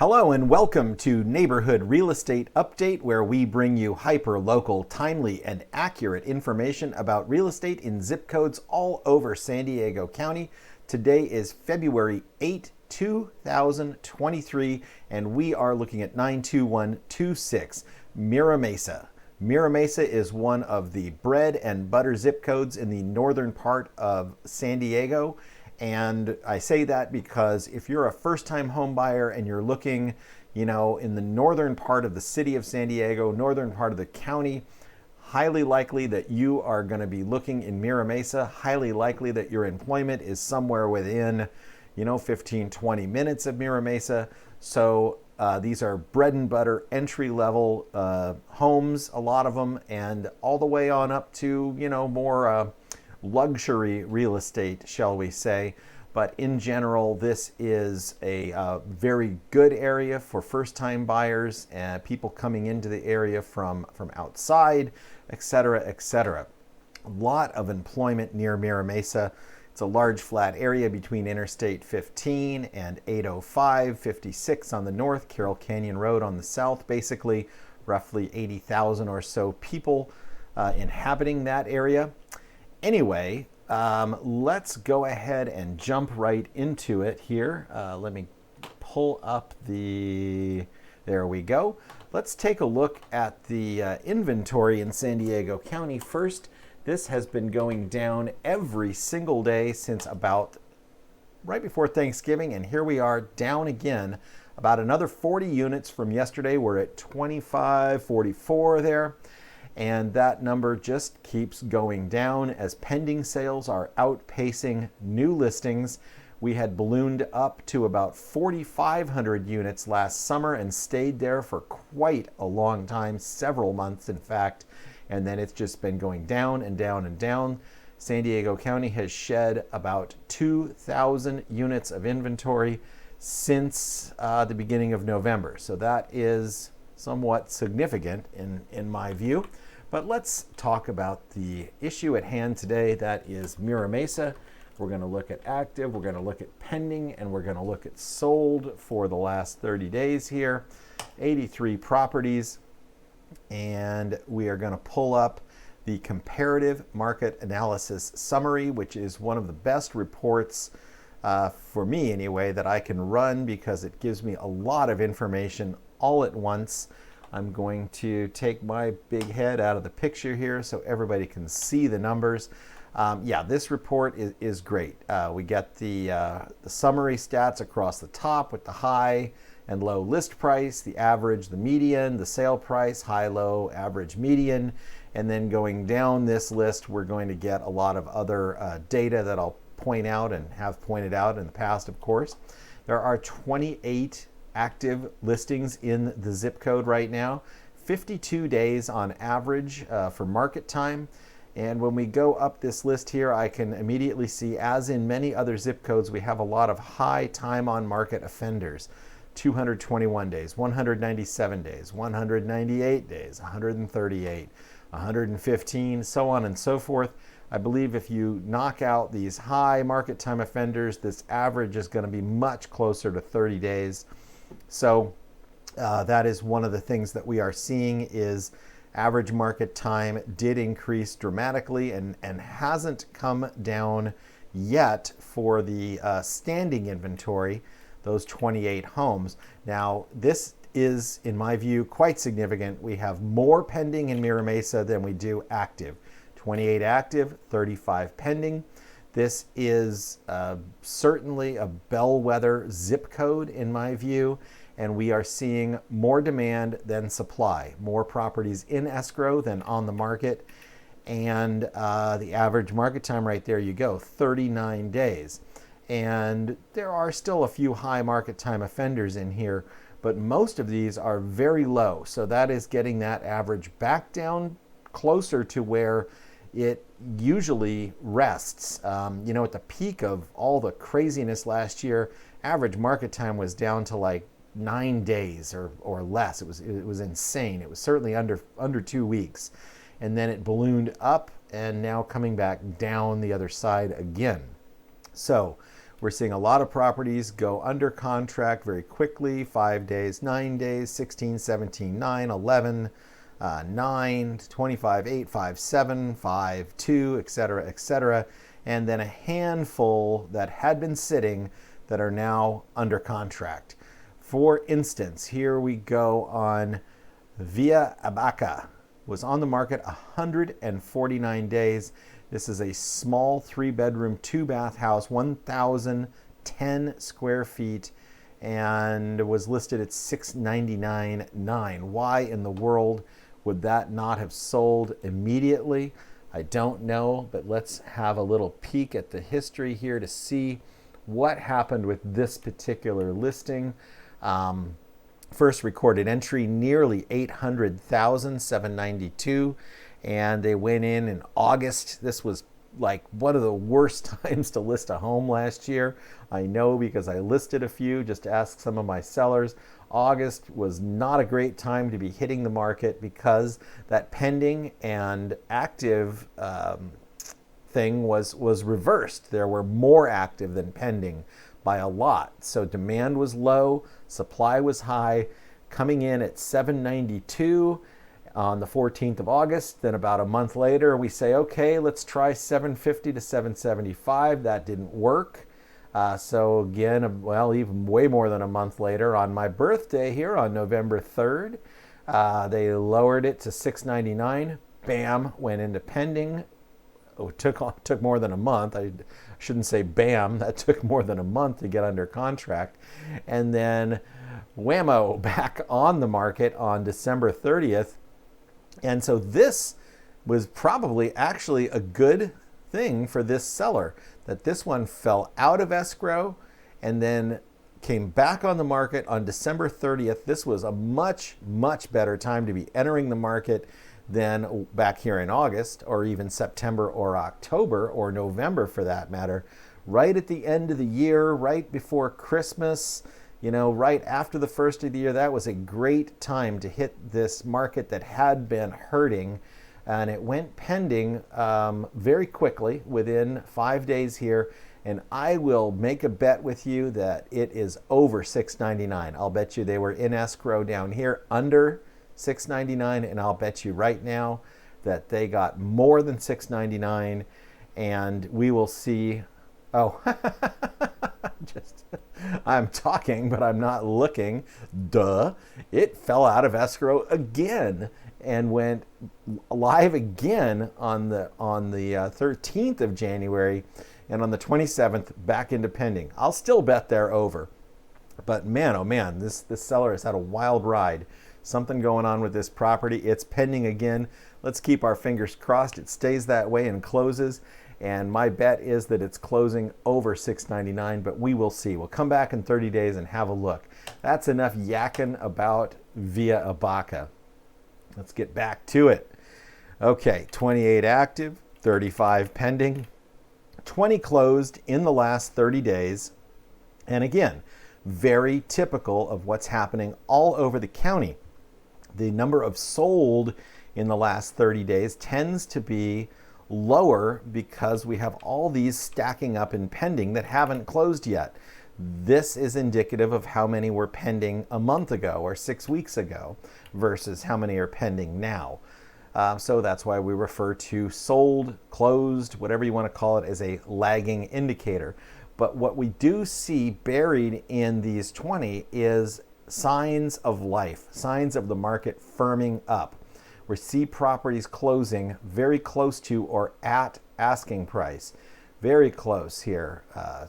Hello and welcome to Neighborhood Real Estate Update, where we bring you hyper-local, timely, and accurate information about real estate in zip codes all over San Diego County. Today is February 8, 2023, and we are looking at 92126, Mira Mesa. Mira Mesa is one of the bread and butter zip codes in the northern part of San Diego. And I say that because if you're a first-time home buyer and you're looking, in the northern part of the city of San Diego, northern part of the county, highly likely that you are going to be looking in Mira Mesa, highly likely that your employment is somewhere within, 15, 20 minutes of Mira Mesa. So these are bread and butter entry-level homes, a lot of them, and all the way on up to, more luxury real estate, shall we say. But in general, this is a very good area for first-time buyers and people coming into the area from outside, etc., etc. A lot of employment near Mira Mesa. It's a large flat area between Interstate 15 and 805, 56 on the north, Carroll Canyon Road on the south. Basically, roughly 80,000 or so people inhabiting that area. Anyway, let's go ahead and jump right into it here. Let me pull up there we go. Let's take a look at the inventory in San Diego County first. This has been going down every single day since about right before Thanksgiving, and here we are down again. About another 40 units from yesterday. We're at 2544 there. And that number just keeps going down as pending sales are outpacing new listings. We had ballooned up to about 4,500 units last summer and stayed there for quite a long time, several months in fact, and then it's just been going down and down and down. San Diego County has shed about 2,000 units of inventory since the beginning of November. So that is somewhat significant in my view. But let's talk about the issue at hand today. That is Mira Mesa. We're going to look at active, we're going to look at pending, and we're going to look at sold for the last 30 days here. 83 properties. And we are going to pull up the comparative market analysis summary, which is one of the best reports for me anyway that I can run because it gives me a lot of information all at once. I'm going to take my big head out of the picture here so everybody can see the numbers. This report is great. We get the summary stats across the top with the high and low list price, the average, the median, the sale price, high, low, average, median. And then going down this list, we're going to get a lot of other data that I'll point out and have pointed out in the past, of course. There are 28 active listings in the zip code right now, 52 days on average for market time. And when we go up this list here, I can immediately see, as in many other zip codes, we have a lot of high time on market offenders. 221 days, 197 days, 198 days, 138, 115, so on and so forth. I believe if you knock out these high market time offenders, this average is going to be much closer to 30 days. So that is one of the things that we are seeing is average market time did increase dramatically and hasn't come down yet for the standing inventory, those 28 homes. Now, this is, in my view, quite significant. We have more pending in Mira Mesa than we do active. 28 active, 35 pending. This is certainly a bellwether zip code in my view, and we are seeing more demand than supply, more properties in escrow than on the market, and the average market time right there you go, 39 days. And there are still a few high market time offenders in here, but most of these are very low. So that is getting that average back down closer to where it usually rests. At the peak of all the craziness last year, average market time was down to like 9 days or less. It was insane. It was certainly under 2 weeks. And then it ballooned up and now coming back down the other side again. So We're seeing a lot of properties go under contract very quickly, 5 days, 9 days, 16, 17, 9, 11, 9, 25, 8, 5, 7, 5, 2, etc., etc. And then a handful that had been sitting that are now under contract. For instance, here we go on Via Abaca. Was on the market 149 days. This is a small 3-bedroom, 2-bath house, 1,010 square feet, and was listed at $699,900. Why in the world would that not have sold immediately? I don't know, but let's have a little peek at the history here to see what happened with this particular listing. First recorded entry, nearly 800,000, 792, and they went in August. This was like one of the worst times to list a home last year. I know because I listed a few. Just ask some of my sellers. August was not a great time to be hitting the market because that pending and active thing was reversed. There were more active than pending by a lot. So demand was low, supply was high, coming in at 792 on the 14th of August. Then about a month later, we say, okay, let's try 750 to 775. That didn't work. So again, well, even way more than a month later, on my birthday here on November 3rd, they lowered it to 699. Bam, went into pending. Oh, it took more than a month. I shouldn't say bam, that took more than a month to get under contract. And then whammo, back on the market on December 30th. And so this was probably actually a good thing for this seller, that this one fell out of escrow and then came back on the market on December 30th. This was a much, much better time to be entering the market than back here in August, or even September or October or November for that matter. Right at the end of the year, right before Christmas, right after the first of the year, that was a great time to hit this market that had been hurting. And it went pending very quickly within 5 days here. And I will make a bet with you that it is over $699. I'll bet you they were in escrow down here under $699, and I'll bet you right now that they got more than $699, and we will see. Oh, I'm talking, but I'm not looking. Duh. It fell out of escrow again and went live again on the 13th of January, and on the 27th back into pending. I'll still bet they're over. But man, oh man, this seller has had a wild ride. Something going on with this property. It's pending again. Let's keep our fingers crossed it stays that way and closes. And my bet is that it's closing over $699, but we will see. We'll come back in 30 days and have a look. That's enough yakking about Via Abaca. Let's get back to it. Okay, 28 active, 35 pending, 20 closed in the last 30 days. And again, very typical of what's happening all over the county. The number of sold in the last 30 days tends to be lower because we have all these stacking up in pending that haven't closed yet. This is indicative of how many were pending a month ago or 6 weeks ago versus how many are pending now. So that's why we refer to sold, closed, whatever you want to call it, as a lagging indicator. But what we do see buried in these 20 is signs of life, signs of the market firming up. We see properties closing very close to or at asking price. Very close here.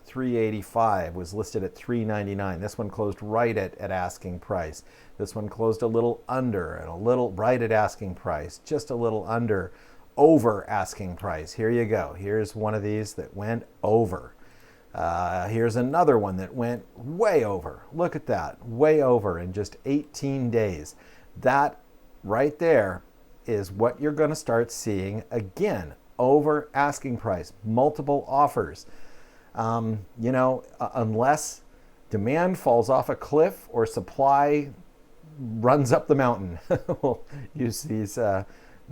385 was listed at 399. This one closed right at asking price. This one closed a little under and a little right at asking price, just a little under, over asking price. Here you go. Here's one of these that went over. Here's another one that went way over. Look at that, way over in just 18 days. That right there is what you're going to start seeing again, over asking price, multiple offers. Unless demand falls off a cliff or supply runs up the mountain. We'll use these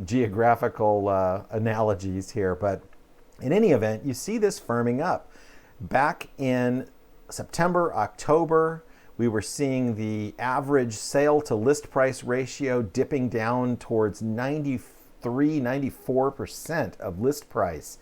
geographical analogies here, but in any event, you see this firming up. Back in September, October, we were seeing the average sale to list price ratio dipping down towards 93, 94% of list price,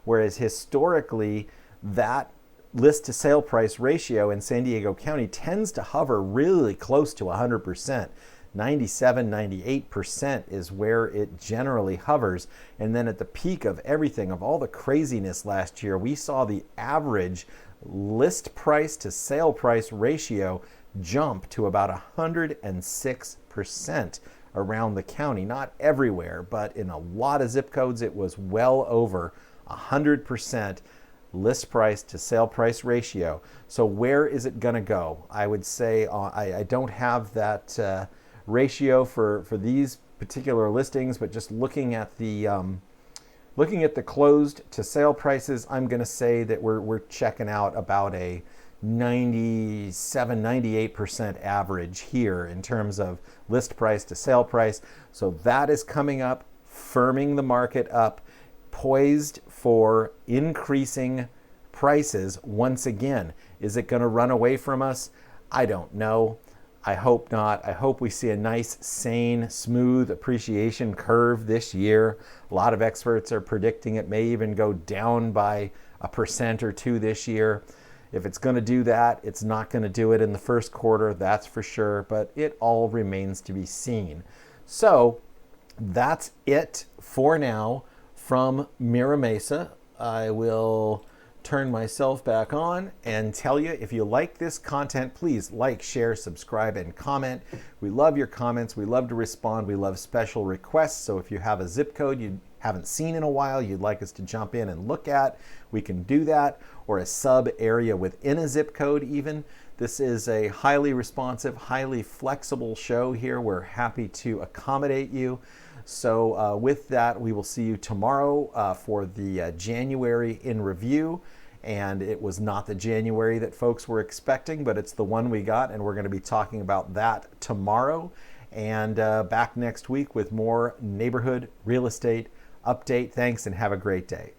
whereas historically that list to sale price ratio in San Diego County tends to hover really close to 100%. 97, 98% is where it generally hovers. And then at the peak of everything, of all the craziness last year, we saw the average list price to sale price ratio jump to about 106% around the county. Not everywhere, but in a lot of zip codes, it was well over 100% list price to sale price ratio. So where is it going to go? I would say I don't have that ratio for these particular listings, but just looking at the closed to sale prices, I'm going to say that we're checking out about a 97, 98% average here in terms of list price to sale price. So that is coming up, firming the market up, poised for increasing prices once again. Is it going to run away from us? I don't know. I hope not. I hope we see a nice, sane, smooth appreciation curve this year. A lot of experts are predicting it may even go down by 1% or 2% this year. If it's going to do that, it's not going to do it in the first quarter, that's for sure, but it all remains to be seen. So that's it for now from Mira Mesa. I will turn myself back on and tell you, if you like this content, please like, share, subscribe, and comment. We love your comments. We love to respond. We love special requests. So if you have a zip code you haven't seen in a while, you'd like us to jump in and look at, we can do that, or a sub area within a zip code even. This is a highly responsive, highly flexible show here. We're happy to accommodate you. So with that, we will see you tomorrow for the January in review. And it was not the January that folks were expecting, but it's the one we got, and we're going to be talking about that tomorrow. And back next week with more neighborhood real estate update. Thanks, and have a great day.